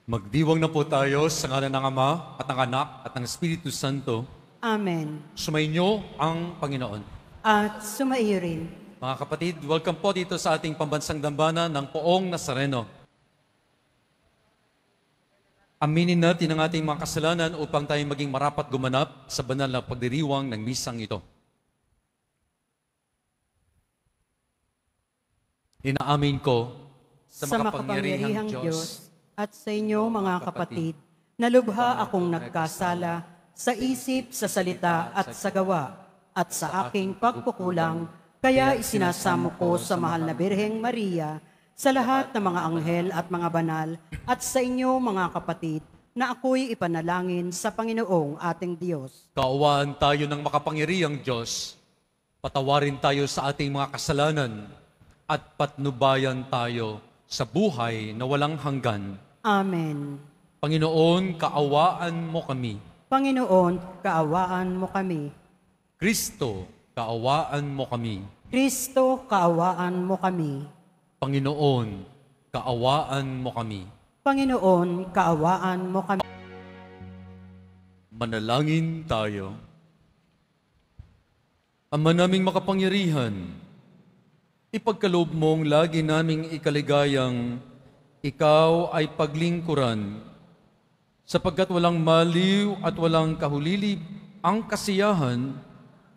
Magdiwang na po tayo sa ngalan ng Ama at ng Anak at ng Espiritu Santo. Amen. Sumainyo ang Panginoon. At sumaiyo rin. Mga kapatid, welcome po dito sa ating pambansang dambana ng Poong Nazareno. Aminin natin ang ating mga kasalanan upang tayo maging marapat gumanap sa banal na pagdiriwang ng misang ito. Inaamin ko Sa makapangyarihang Diyos at sa inyo mga kapatid, na lubha akong nagkasala sa isip, sa salita at sa gawa, at sa aking pagkukulang, kaya isinasamo ko sa mahal na Birheng Maria, sa lahat ng mga anghel at mga banal, at sa inyo mga kapatid, na ako'y ipanalangin sa Panginoong ating Diyos. Kaawaan tayo ng makapangyarihang Diyos, patawarin tayo sa ating mga kasalanan, at patnubayan tayo sa buhay na walang hanggan. Amen. Panginoon, kaawaan mo kami. Panginoon, kaawaan mo kami. Kristo, kaawaan mo kami. Kristo, kaawaan mo kami. Panginoon, kaawaan mo kami. Panginoon, kaawaan mo kami. Manalangin tayo. Ama naming makapangyarihan, ipagkaloob mong lagi naming ikaligayang ikaw ay paglingkuran, sapagkat walang maliw at walang kahulilib ang kasiyahan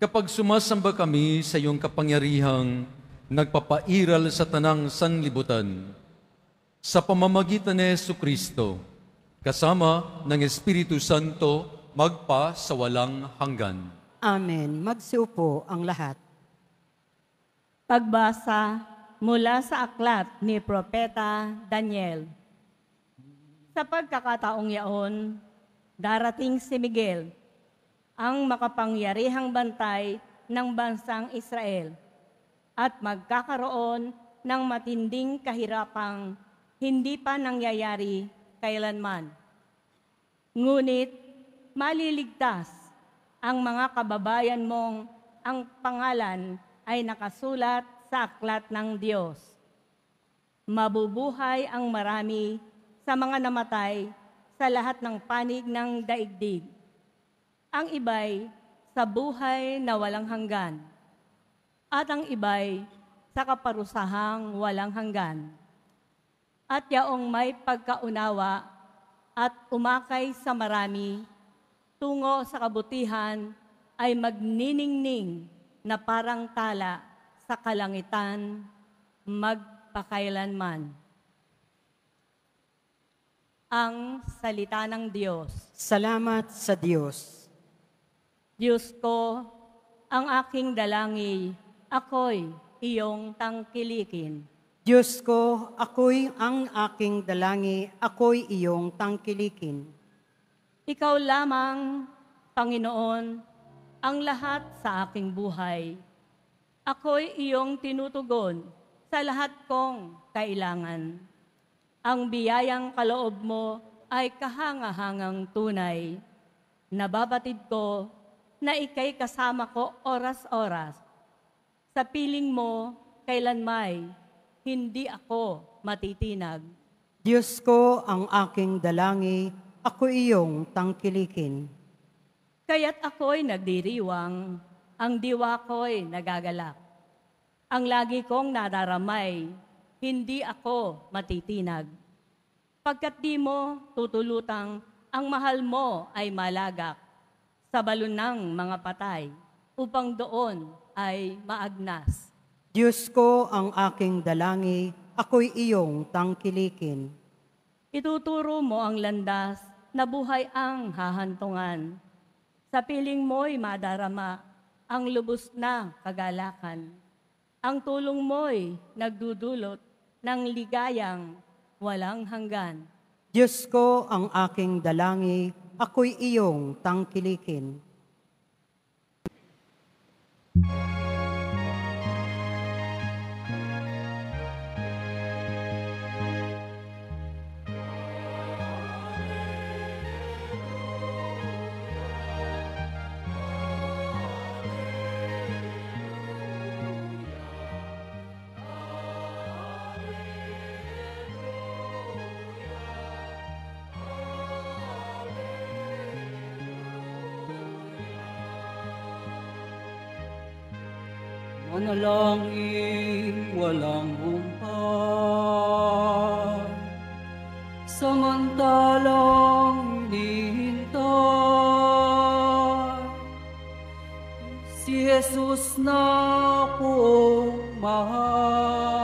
kapag sumasamba kami sa iyong kapangyarihang nagpapairal sa tanang sanlibutan. Sa pamamagitan ni Jesucristo, kasama ng Espiritu Santo, magpa sa walang hanggan. Amen. Magsiupo ang lahat. Pagbasa mula sa aklat ni Propeta Daniel. Sa pagkakataong yaon, darating si Miguel, ang makapangyarihang bantay ng bansang Israel, at magkakaroon ng matinding kahirapang hindi pa nangyayari kailanman. Ngunit maliligtas ang mga kababayan mong ang pangalan ay nakasulat sa aklat ng Diyos. Mabubuhay ang marami sa mga namatay sa lahat ng panig ng daigdig. Ang iba'y sa buhay na walang hanggan, at ang iba'y sa kaparusahang walang hanggan. At yaong may pagkaunawa at umakay sa marami tungo sa kabutihan ay magniningning na parang tala sa kalangitan magpakailanman. Ang salita ng Diyos. Salamat sa Diyos. Diyos ko, ang aking dalangin, ako'y iyong tangkilikin. Diyos ko, ako'y ang aking dalangin, ako'y iyong tangkilikin. Ikaw lamang, Panginoon, ang lahat sa aking buhay. Ako'y iyong tinutugon sa lahat kong kailangan. Ang biyayang kaloob mo ay kahangahangang tunay. Nababatid ko na ika'y kasama ko oras-oras. Sa piling mo, kailanmay, hindi ako matitinag. Diyos ko, ang aking dalangin, ako iyong tangkilikin. Kaya't ako'y nagdiriwang, ang diwa ko'y nagagalak. Ang lagi kong nadaramay, hindi ako matitinag. Pagkat di mo tutulutang, ang mahal mo ay malagak sa balon ng mga patay, upang doon ay maagnas. Diyos ko, ang aking dalangin, ako'y iyong tangkilikin. Ituturo mo ang landas na buhay ang hahantungan. Sa piling mo'y madarama ang lubos na kagalakan. Ang tulong mo'y nagdudulot ng ligayang walang hanggan. Diyos ko, ang aking dalangin, ako'y iyong tangkilikin. manalangin walang humpay, samantalang hinihintay si Jesus na akong mahal.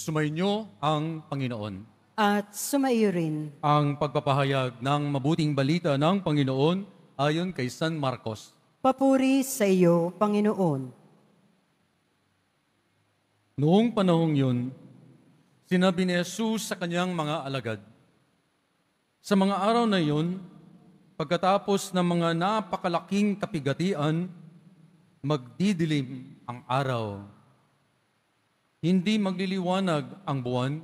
Sumainyo ang Panginoon. At sumaiyo rin. Ang pagpapahayag ng mabuting balita ng Panginoon ayon kay San Marcos. Papuri sa iyo, Panginoon. Noong panahong yun, sinabi ni Jesus sa kanyang mga alagad, sa mga araw na yun, pagkatapos ng mga napakalaking kapigatian, magdidilim ang araw. Hindi magliliwanag ang buwan,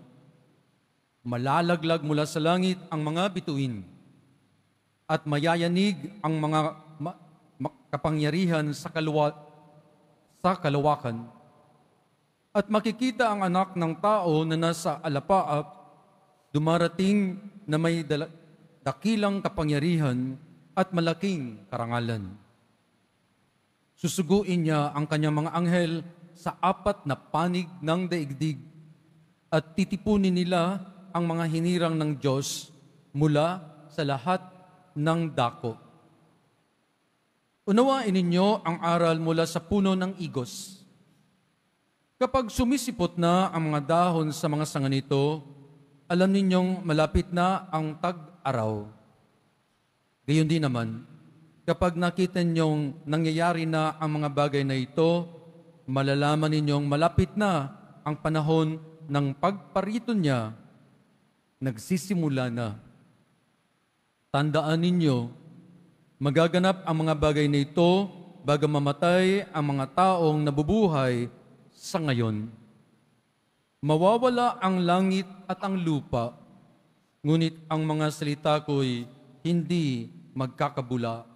malalaglag mula sa langit ang mga bituin, at mayayanig ang mga kapangyarihan sa kalawakan. At makikita ang anak ng tao na nasa alapaap, dumarating na may dakilang kapangyarihan at malaking karangalan. Susuguin niya ang kanyang mga anghel sa 4 na panig ng daigdig at titipunin nila ang mga hinirang ng Diyos mula sa lahat ng dako. Unawain ninyo ang aral mula sa puno ng igos. Kapag sumisipot na ang mga dahon sa mga sanga nito, alam ninyong malapit na ang tag-araw. Gayon din naman, kapag nakita ninyong nangyayari na ang mga bagay na ito, malalaman ninyong malapit na ang panahon ng pagparito niya, nagsisimula na. Tandaan ninyo, magaganap ang mga bagay na ito bago mamatay ang mga taong nabubuhay sa ngayon. Mawawala ang langit at ang lupa, ngunit ang mga salita ko'y hindi magkakabula.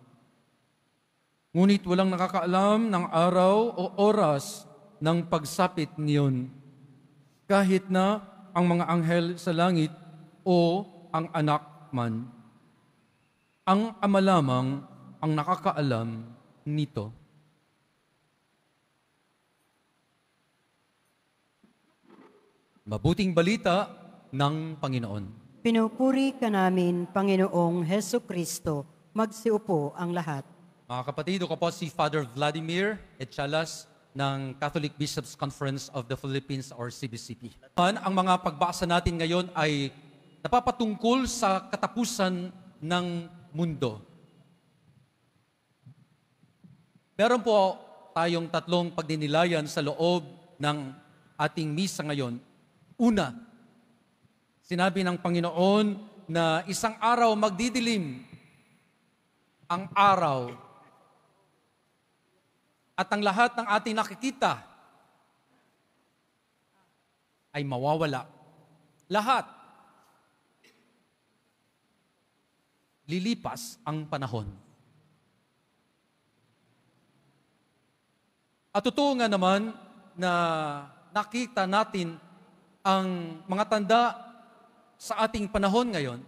Ngunit walang nakakaalam ng araw o oras ng pagsapit niyon, kahit na ang mga anghel sa langit o ang anak man. Ang Ama lamang ang nakakaalam nito. Mabuting balita ng Panginoon. Pinupuri ka namin, Panginoong Heso Kristo. Magsiupo ang lahat. Mga kapatid, ako po si Father Vladimir Etchalas ng Catholic Bishops' Conference of the Philippines or CBCP. Ang mga pagbasa natin ngayon ay napapatungkol sa katapusan ng mundo. Meron po tayong 3 pagdinilayan sa loob ng ating misa ngayon. Una, sinabi ng Panginoon na isang araw magdidilim ang araw at ang lahat ng ating nakikita ay mawawala. Lahat. Lilipas ang panahon. At totoo nga naman na nakita natin ang mga tanda sa ating panahon ngayon.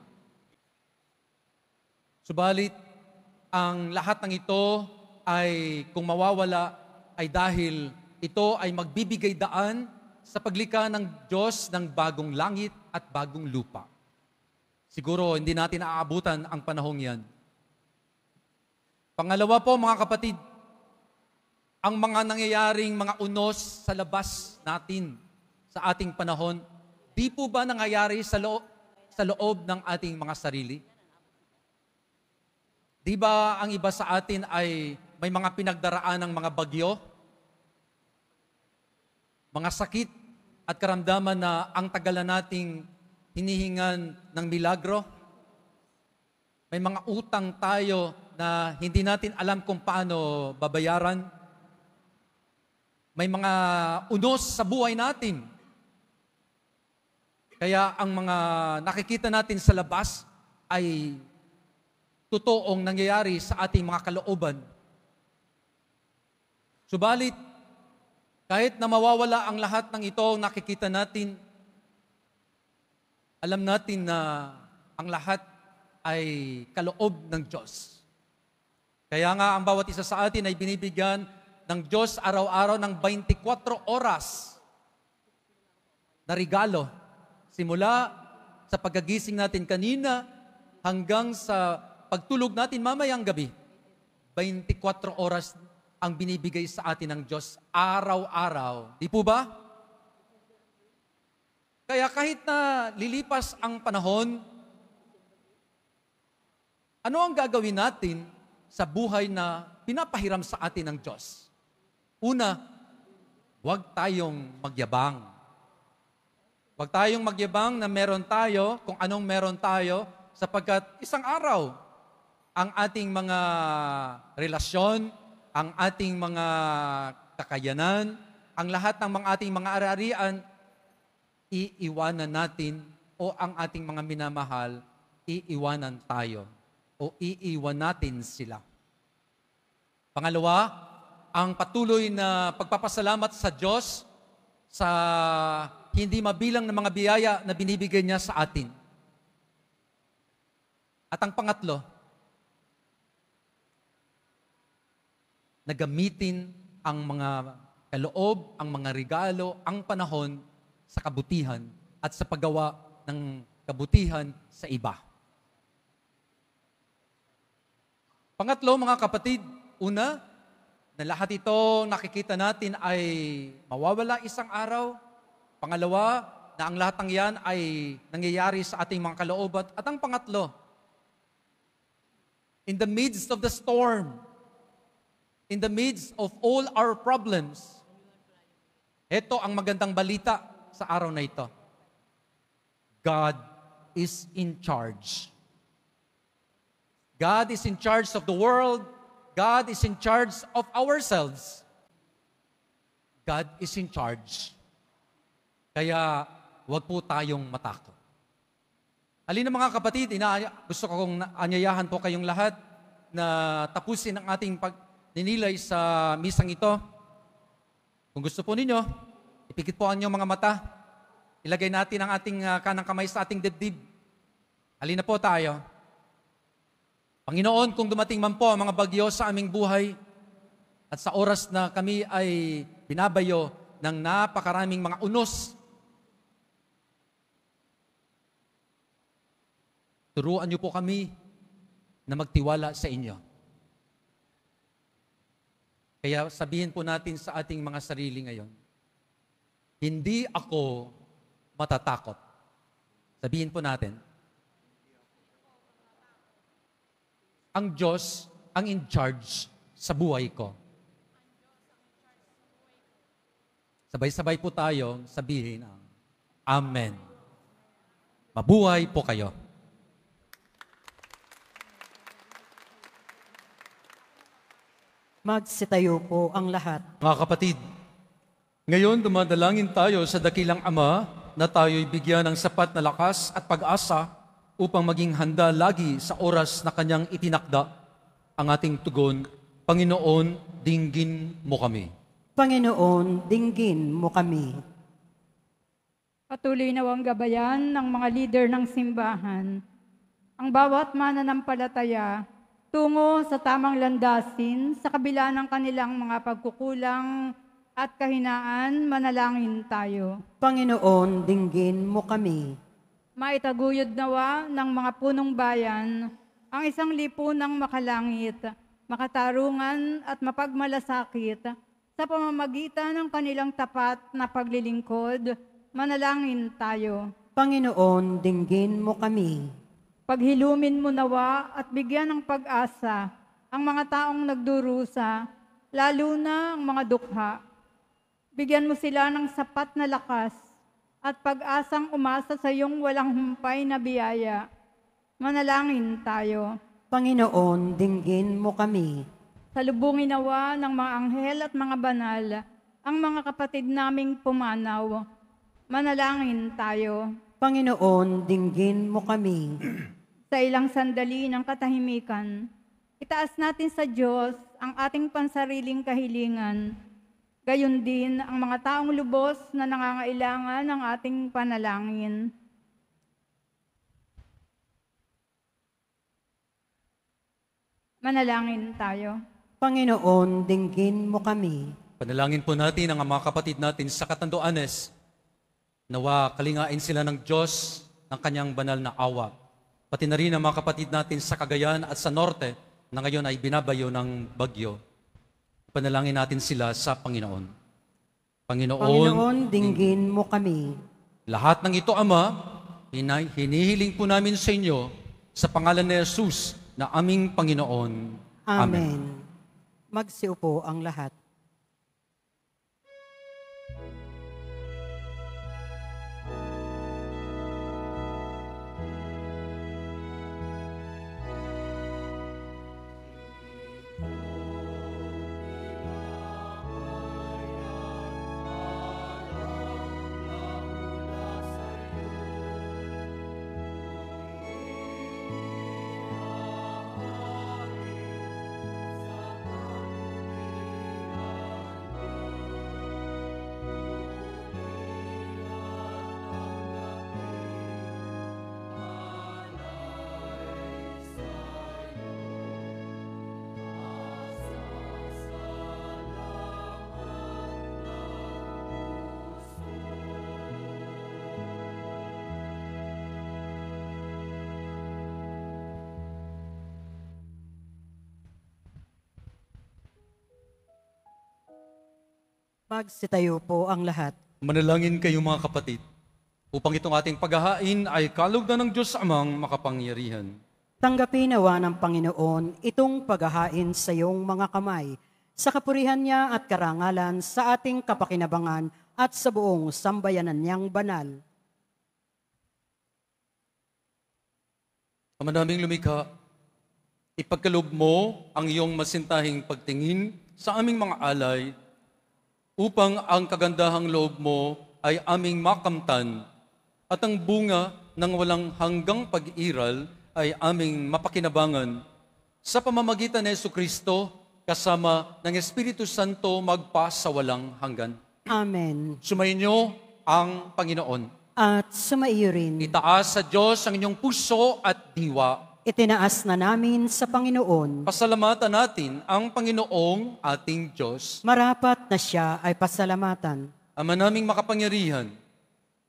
Subalit, ang lahat ng ito ay kung mawawala ay dahil ito ay magbibigay daan sa paglikha ng Diyos ng bagong langit at bagong lupa. Siguro hindi natin aabutan ang panahong yan. Pangalawa po mga kapatid, ang mga nangyayaring mga unos sa labas natin sa ating panahon, di po ba nangyayari sa loob ng ating mga sarili? Di ba ang iba sa atin ay may mga pinagdaraan ng mga bagyo, mga sakit at karamdaman na ang tagalan nating hinihingan ng milagro? May mga utang tayo na hindi natin alam kung paano babayaran? May mga unos sa buhay natin Kaya ang mga nakikita natin sa labas ay totoong nangyayari sa ating mga kalooban. Subalit, kahit na mawawala ang lahat ng ito nakikita natin, alam natin na ang lahat ay kaloob ng Diyos. Kaya nga ang bawat isa sa atin ay binibigyan ng Diyos araw-araw ng 24 oras na regalo. Simula sa pagkagising natin kanina hanggang sa pagtulog natin mamayang gabi. 24 oras ang binibigay sa atin ng Diyos araw-araw. Di po ba? Kaya kahit na lilipas ang panahon, ano ang gagawin natin sa buhay na pinapahiram sa atin ng Diyos? Una, huwag tayong magyabang. Huwag tayong magyabang na meron tayo, kung anong meron tayo, sapagkat isang araw, ang ating mga relasyon, ang ating mga kakayanan, ang lahat ng mga ating mga ari-arian, iiwanan natin o ang ating mga minamahal, iiwanan tayo o iiwan natin sila. Pangalawa, ang patuloy na pagpapasalamat sa Diyos sa hindi mabilang ng mga biyaya na binibigay niya sa atin. At ang pangatlo, na gamitin ang mga kaloob, ang mga regalo, ang panahon sa kabutihan at sa paggawa ng kabutihan sa iba. Pangatlo, mga kapatid, una, na lahat ito nakikita natin ay mawawala isang araw. Pangalawa, na ang lahat ng yan ay nangyayari sa ating mga kalooban. At ang pangatlo, in the midst of the storm, in the midst of all our problems, ito ang magandang balita sa araw na ito. God is in charge. God is in charge of the world. God is in charge of ourselves. God is in charge. Kaya huwag po tayong matakot. Halina mga kapatid, gusto kong anyayahan po kayong lahat na tapusin ang ating pagninilay sa misang ito. Kung gusto po ninyo, ipikit po ang inyong mga mata. Ilagay natin ang ating kanang kamay sa ating dibdib. Halina po tayo. Panginoon, kung dumating man po ang mga bagyo sa aming buhay at sa oras na kami ay binabayo ng napakaraming mga unos, turuan niyo po kami na magtiwala sa inyo. Kaya sabihin po natin sa ating mga sarili ngayon, hindi ako matatakot. Sabihin po natin, ang Diyos ang in charge sa buhay ko. Sabay-sabay po tayo sabihin ang Amen. Mabuhay po kayo. Magsitayo po ang lahat. Mga kapatid, ngayon dumadalangin tayo sa dakilang Ama na tayo'y bigyan ng sapat na lakas at pag-asa upang maging handa lagi sa oras na Kanyang itinakda. Ang ating tugon, Panginoon, dinggin mo kami. Panginoon, dinggin mo kami. Patuloy nawang gabayan ng mga leader ng simbahan ang bawat mananampalataya tungo sa tamang landasin sa kabila ng kanilang mga pagkukulang at kahinaan. Manalangin tayo. Panginoon, dinggin mo kami. Maitaguyod nawa ng mga punong bayan ang isang lipunang makalangit, makatarungan at mapagmalasakit sa pamamagitan ng kanilang tapat na paglilingkod. Manalangin tayo. Panginoon, dinggin mo kami. Paghilumin mo nawa at bigyan ng pag-asa ang mga taong nagdurusa, lalo na ang mga dukha. Bigyan mo sila ng sapat na lakas at pag-asang umasa sa iyong walang humpay na biyaya. Manalangin tayo. Panginoon, dinggin mo kami. Salubungin nawa ng mga anghel at mga banal ang mga kapatid naming pumanaw. Manalangin tayo. Panginoon, dinggin mo kami. Sa ilang sandali ng katahimikan, itaas natin sa Diyos ang ating pansariling kahilingan. Gayon din ang mga taong lubos na nangangailangan ng ating panalangin. Manalangin tayo. Panginoon, dinggin mo kami. Panalangin po natin ang mga kapatid natin sa Catanduanes. Nawa kalingain sila ng Diyos ng kanyang banal na awa. Pati na rin ang mga kapatid natin sa Cagayan at sa Norte na ngayon ay binabayo ng bagyo. Panalangin natin sila sa Panginoon. Panginoon, dinggin mo kami. Lahat ng ito, Ama, hinihiling po namin sa inyo sa pangalan ni Jesus na aming Panginoon. Amen. Magsiupo ang lahat. Magsitayo po ang lahat. Manalangin kayo mga kapatid, upang itong ating paghahain ay kalugdan ng Diyos amang makapangyarihan. Tanggapin nawa ng Panginoon itong paghahain sa iyong mga kamay, sa kapurihan niya at karangalan sa ating kapakinabangan at sa buong sambayanan niyang banal. Ama naming lumikha, ipagkaloob mo ang iyong masintahing pagtingin sa aming mga alay, upang ang kagandahang loob mo ay aming makamtan at ang bunga ng walang hanggang pag-iral ay aming mapakinabangan sa pamamagitan ni Jesucristo kasama ng Espiritu Santo magpa sa walang hanggan. Amen. Sumainyo ang Panginoon. At sumaiyo rin. Itaas sa Diyos ang inyong puso at diwa. Itinaas na namin sa Panginoon. Pasalamatan natin ang Panginoong ating Diyos. Marapat na siya ay pasalamatan. Ama naming makapangyarihan,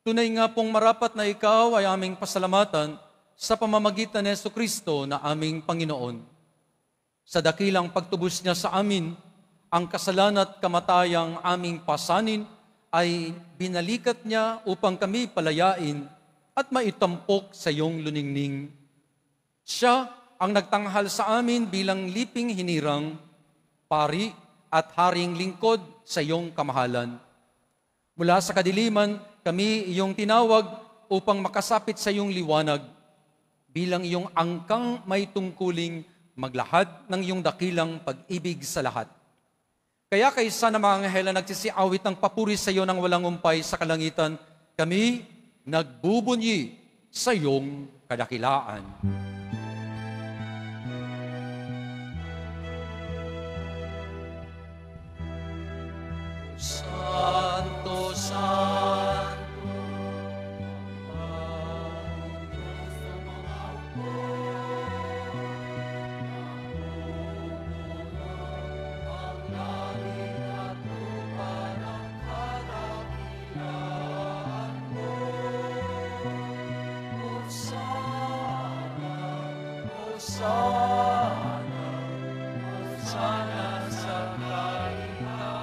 tunay nga pong marapat na ikaw ay aming pasalamatan sa pamamagitan ni Jesucristo na aming Panginoon. Sa dakilang pagtubos niya sa amin, ang kasalanan at kamatayang aming pasanin ay binalikat niya upang kami palayain at maitampok sa iyong luningning. Siya ang nagtanghal sa amin bilang liping hinirang, pari at haring lingkod sa iyong kamahalan. Mula sa kadiliman, kami iyong tinawag upang makasapit sa iyong liwanag, bilang iyong angkang may tungkuling maglahad ng iyong dakilang pag-ibig sa lahat. Kaya kaysa na mga anghel na nagsisiawit ng papuri sa iyo ng walang umpay sa kalangitan, kami nagbubunyi sa iyong kadakilaan. Santo, Santo, Sana sa kaitaasan.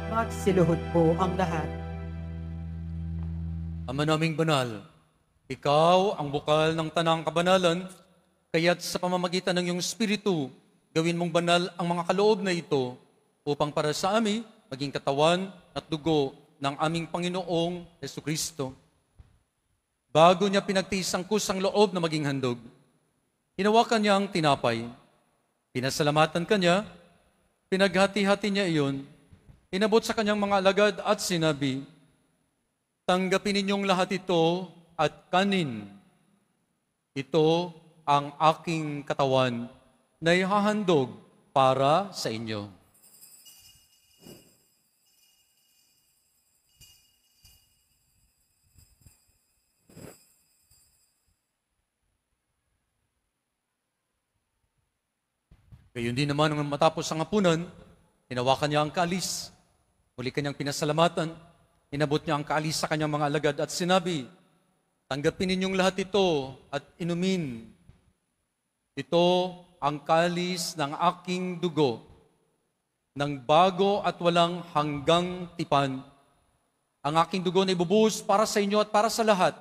Magsiluhod po ang lahat. Ama naming banal, ikaw ang bukal ng tanang kabanalan, kaya't sa pamamagitan ng iyong Espiritu, gawin mong banal ang mga kaloob na ito upang para sa amin maging katawan at dugo ng aming Panginoong Jesucristo. Bago niya pinagtiis ang kusang loob na maging handog, hinawakan niya ang tinapay, pinasalamatan kanya, pinaghati-hati niya iyon, inabot sa kanyang mga alagad at sinabi, tanggapin ninyong lahat ito at kanin. Ito ang aking katawan na ihahandog para sa inyo. Gayon din naman nung matapos ang hapunan, hinawakan niya ang kalis, muli kanyang pinasalamatan, inabot niya ang kalis sa kanyang mga alagad at sinabi, tanggapin ninyong lahat ito at inumin. Ito ang kalis ng aking dugo, ng bago at walang hanggang tipan. Ang aking dugo na ibubuhos para sa inyo at para sa lahat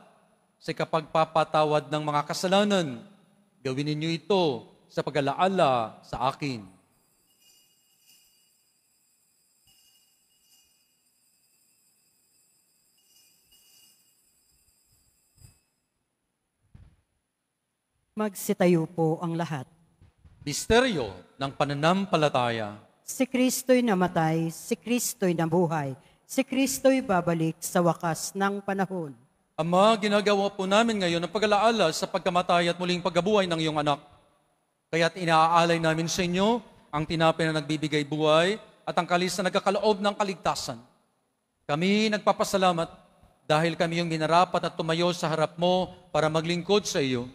sa kapagpapatawad ng mga kasalanan. Gawin ninyo ito sa pag-alaala sa akin. Magsitayo po ang lahat. Misteryo ng pananampalataya. Si Kristo'y namatay, si Kristo'y nabuhay, si Kristo'y babalik sa wakas ng panahon. Ama, ginagawa po namin ngayon ang pag-alaala sa pagkamatay at muling pagkabuhay ng iyong anak. Kaya't inaaalay namin sa inyo ang tinapay na nagbibigay buhay at ang kalis na nagkakaloob ng kaligtasan. Kami nagpapasalamat dahil kami yung minarapat at tumayo sa harap mo para maglingkod sa iyo.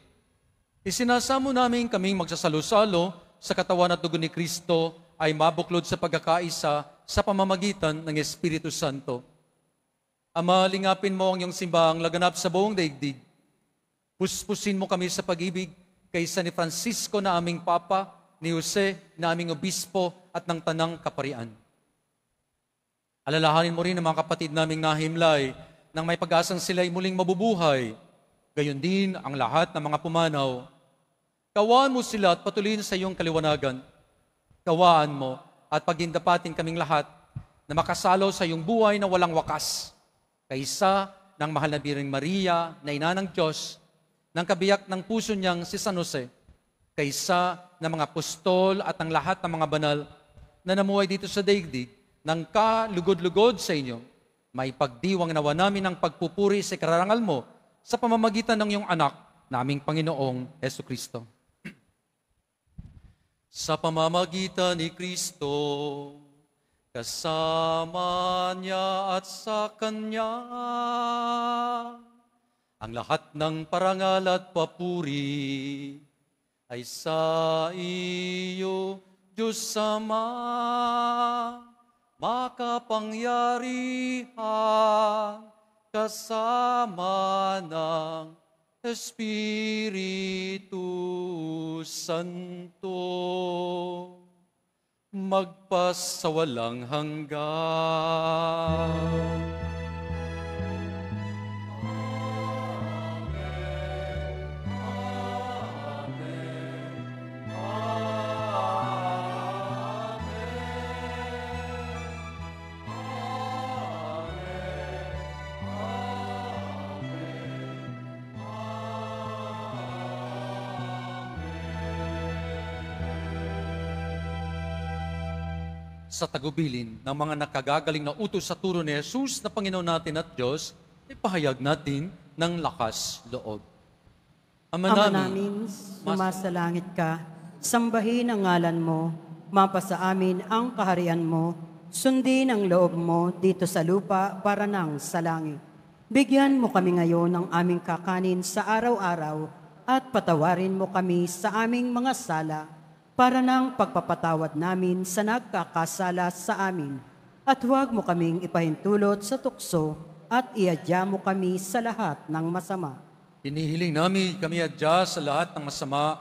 Isinasamo namin kaming magsasalo-salo sa katawan at dugo ni Kristo ay mabuklod sa pagkakaisa sa pamamagitan ng Espiritu Santo. Ama, lingapin mo ang iyong simbahang laganap sa buong daigdig. Puspusin mo kami sa pag-ibig kaysa ni Francisco na aming Papa, ni Jose na aming Obispo at ng Tanang Kaparian. Alalahanin mo rin ang mga kapatid naming nahimlay nang may pag-asang sila'y muling mabubuhay. Gayon din ang lahat ng mga pumanaw. Kawaan mo sila at patuloyin sa iyong kaliwanagan. Kawaan mo at pagindapatin kaming lahat na makasalo sa iyong buhay na walang wakas. Kaysa ng mahal na Birheng Maria na ina ng Diyos, ng kabiyak ng puso niyang si San Jose, kaysa ng mga apostol at ang lahat ng mga banal na namuhay dito sa daigdig, ng kalugod-lugod sa inyo, may pagdiwang nawa namin ang pagpupuri sa kararangal mo sa pamamagitan ng iyong anak, naming Panginoong Jesucristo. Sa pamamagitan ni Kristo, kasama niya at sa Kanya, ang lahat ng parangal at papuri ay sa iyo, Diyos Ama, makapangyarihan, kasama ng Espiritu Santo, magpasawalang hanggan. Sa tagubilin ng mga nakagagaling na utos sa turo ni Jesus na Panginoon natin at Diyos, ipahayag natin ng lakas loob. Ama namin, sumasalangit ka, sambahin ang ngalan mo, mapasa amin ang kaharian mo, sundin ang loob mo dito sa lupa para nang sa langit. Bigyan mo kami ngayon ng aming kakanin sa araw-araw at patawarin mo kami sa aming mga sala, para ng pagpapatawad namin sa nagkakasala sa amin. At huwag mo kaming ipahintulot sa tukso at iadya mo kami sa lahat ng masama. Hinihiling namin kami adya sa lahat ng masama,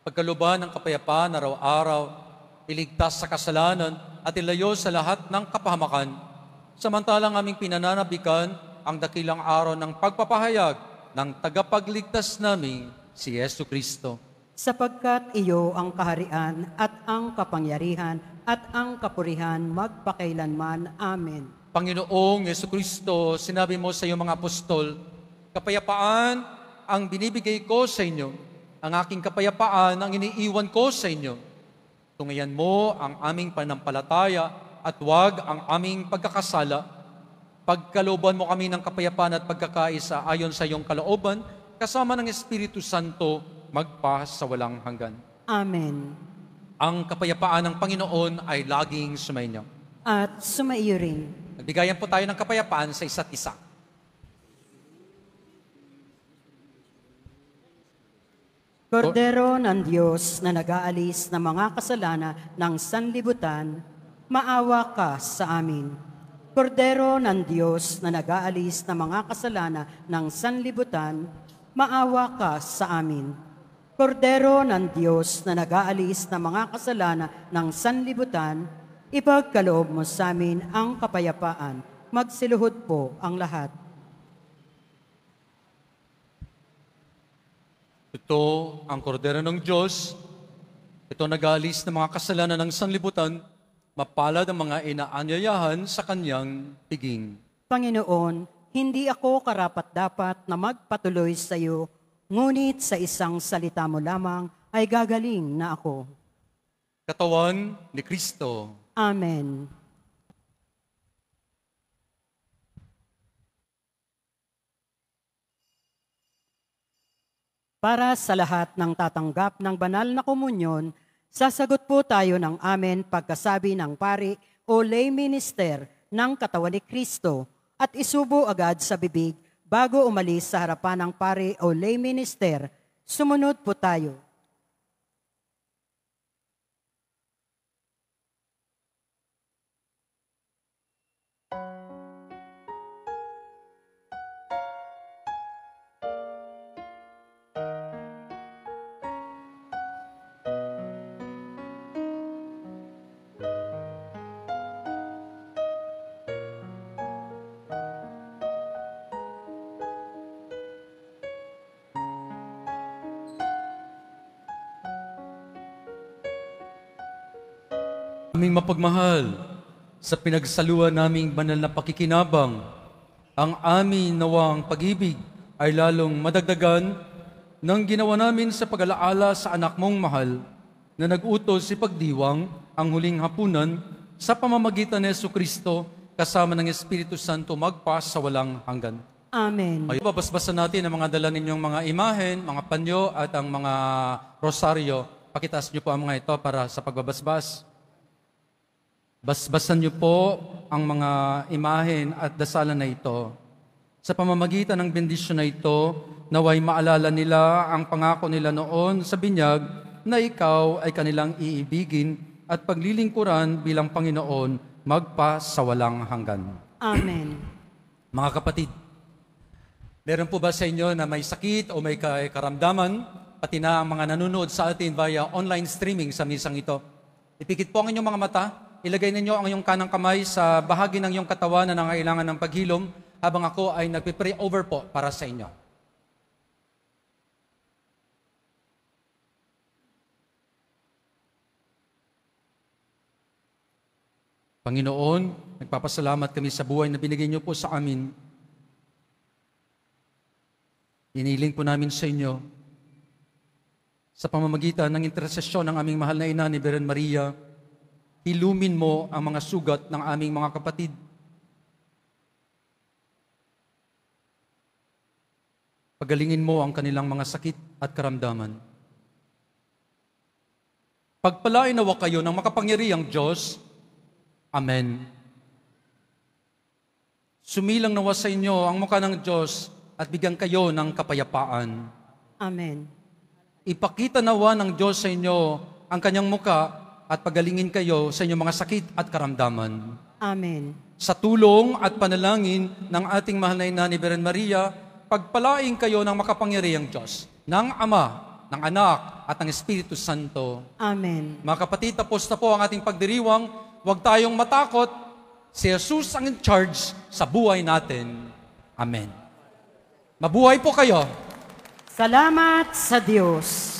pagkaluban ng kapayapaan araw-araw, iligtas sa kasalanan at ilayo sa lahat ng kapahamakan. Samantalang aming pinananabikan ang dakilang araw ng pagpapahayag ng tagapagligtas naming si Yesu Kristo. Sapagkat iyo ang kaharian at ang kapangyarihan at ang kapurihan magpakailanman. Amen. Panginoong Yesu Kristo, sinabi mo sa iyong mga apostol, kapayapaan ang binibigay ko sa inyo. Ang aking kapayapaan ang iniiwan ko sa inyo. Tungayan mo ang aming panampalataya at huwag ang aming pagkakasala. Pagkalooban mo kami ng kapayapaan at pagkakaisa ayon sa iyong kalooban, kasama ng Espiritu Santo, magpa sa walang hanggan. Amen. Ang kapayapaan ng Panginoon ay laging sumainyo. At sumaiyo rin. Nagbigayan po tayo ng kapayapaan sa isa't isa. Kordero ng Diyos na nag-aalis ng mga kasalanan ng sanlibutan, maawa ka sa amin. Kordero ng Diyos na nag-aalis ng mga kasalanan ng sanlibutan, maawa ka sa amin. Kordero ng Diyos na nag-aalis ng mga kasalanan ng sanlibutan, ipagkaloob mo sa amin ang kapayapaan. Magsiluhod po ang lahat. Ito ang kordero ng Diyos. Ito nag-aalis ng mga kasalanan ng sanlibutan. Mapalad ang mga inaanyayahan sa kanyang piging. Panginoon, hindi ako karapat-dapat na magpatuloy sa iyo, ngunit sa isang salita mo lamang ay gagaling na ako. Katawan ni Kristo. Amen. Para sa lahat ng tatanggap ng banal na komunyon, sasagot po tayo ng amen pagkasabi ng pari o lay minister ng katawan ni Kristo at isubo agad sa bibig bago umalis sa harapan ng pari o lay minister. Sumunod po tayo. Aming mapagmahal, sa pinagsaluhan naming banal na pakikinabang, ang amin nawang pag-ibig ay lalong madagdagan ng ginawa namin sa pag-alaala sa anak mong mahal na nag-utos si pagdiwang ang huling hapunan sa pamamagitan ni Yesu Kristo kasama ng Espiritu Santo magpa sa walang hanggan. Amen. Ay, babasbasan natin ang mga dala ninyong mga imahen, mga panyo at ang mga rosaryo. Pakitaas niyo po ang mga ito para sa pagbabasbas. Basbasan niyo po ang mga imahen at dasalan na ito. Sa pamamagitan ng bendisyon na ito, naway maalala nila ang pangako nila noon sa binyag na ikaw ay kanilang iibigin at paglilingkuran bilang Panginoon magpa sa walang hanggan. Amen. Mga kapatid, meron po ba sa inyo na may sakit o may karamdaman, pati na ang mga nanonood sa atin via online streaming sa misang ito? Ipikit po ang inyong mga mata. Ilagay ninyo ang iyong kanang kamay sa bahagi ng iyong katawan na nangailangan ng paghilom habang ako ay nagpipray over po para sa inyo. Panginoon, nagpapasalamat kami sa buhay na binigay niyo po sa amin. Iniling po namin sa inyo sa pamamagitan ng intersesyon ng aming mahal na ina ni Birhen Maria. Ilumin mo ang mga sugat ng aming mga kapatid. Pagalingin mo ang kanilang mga sakit at karamdaman. Pagpalain nawa kayo ng makapangyarihang Diyos. Amen. Sumilang nawa sa inyo ang mukha ng Diyos at bigyan kayo ng kapayapaan. Amen. Ipakita nawa ng Diyos sa inyo ang kanyang mukha at pagalingin kayo sa inyong mga sakit at karamdaman. Amen. Sa tulong at panalangin ng ating mahal na ina ni Birhen Maria, pagpalain kayo ng makapangyarihang Diyos, ng Ama, ng Anak, at ng Espiritu Santo. Amen. Mga kapatid, tapos na po ang ating pagdiriwang. huwag tayong matakot. Si Jesus ang in charge sa buhay natin. Amen. Mabuhay po kayo. Salamat sa Diyos.